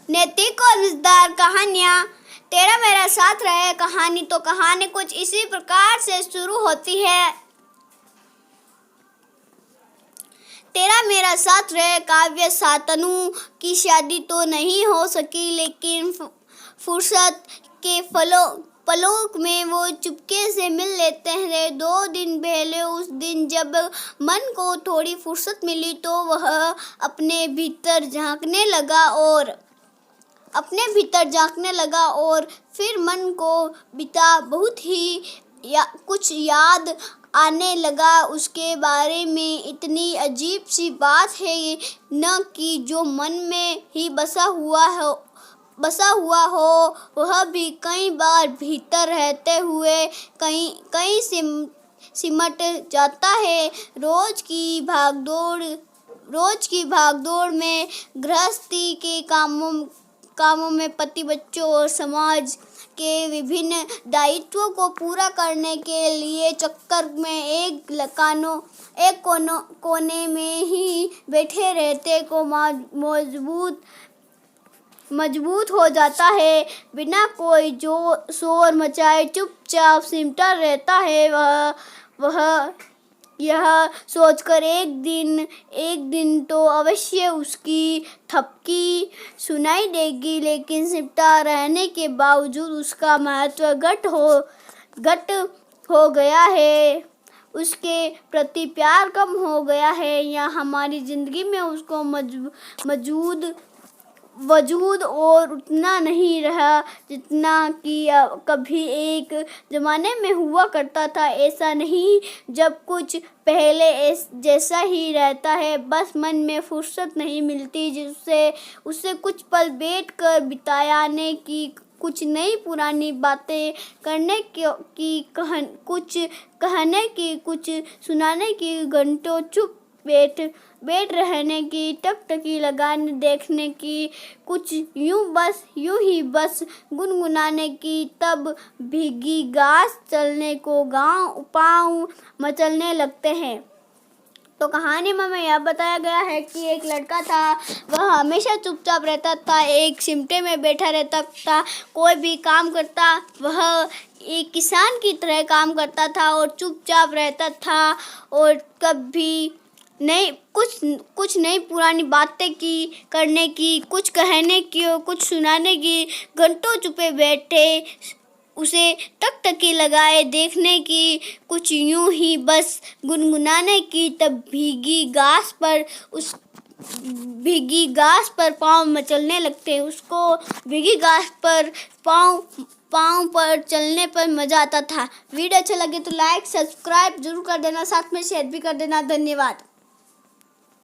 नैतिक और मजेदार कहानियाँ तेरा मेरा साथ रहे। कहानी कुछ इसी प्रकार से शुरू होती है। तेरा मेरा साथ रहे काव्य शांतनु की शादी तो नहीं हो सकी, लेकिन फुर्सत के पलों में वो चुपके से मिल लेते हैं। 2 दिन पहले उस दिन जब मन को थोड़ी फुर्सत मिली तो वह अपने भीतर झांकने लगा और फिर मन को बीता बहुत ही कुछ याद आने लगा। उसके बारे में इतनी अजीब सी बात है न कि जो मन में ही बसा हुआ हो वह भी कई बार भीतर रहते हुए कहीं सिमट जाता है। रोज की भागदौड़ में, गृहस्थी के कामों में, पति बच्चों और समाज के विभिन्न दायित्वों को पूरा करने के लिए चक्कर में एक कोने में ही बैठे रहते को मजबूत हो जाता है। बिना कोई शोर मचाए चुपचाप सिमटा रहता है। वह यह सोचकर एक दिन तो अवश्य उसकी थपकी सुनाई देगी, लेकिन सिमटा रहने के बावजूद उसका महत्व घट हो गया है। उसके प्रति प्यार कम हो गया है या हमारी जिंदगी में उसको वजूद और उतना नहीं रहा जितना कि कभी एक ज़माने में हुआ करता था। ऐसा नहीं, जब कुछ पहले जैसा ही रहता है, बस मन में फुर्सत नहीं मिलती जिससे उससे कुछ पल बैठ कर बिताने की, कुछ नई पुरानी बातें करने की, कुछ कहने की, कुछ सुनाने की, घंटों चुप बैठ रहने की, टकटकी लगाने देखने की, कुछ यूं ही बस गुनगुनाने की। तब भीगी घास चलने को पाँव मचलने लगते हैं। तो कहानी में हमें यह बताया गया है कि एक लड़का था, वह हमेशा चुपचाप रहता था, एक सिमटे में बैठा रहता था। कोई भी काम करता वह एक किसान की तरह काम करता था और चुपचाप रहता था और कभी कुछ नई पुरानी बातें करने की, कुछ कहने की और कुछ सुनाने की, घंटों चुपे बैठे उसे टकटकी लगाए देखने की, कुछ यूं ही बस गुनगुनाने की। तब भीगी घास पर पाँव मचलने लगते। उसको भीगी घास पर पाँव पर चलने पर मज़ा आता था। वीडियो अच्छा लगे तो लाइक सब्सक्राइब जरूर कर देना, साथ में शेयर भी कर देना। धन्यवाद।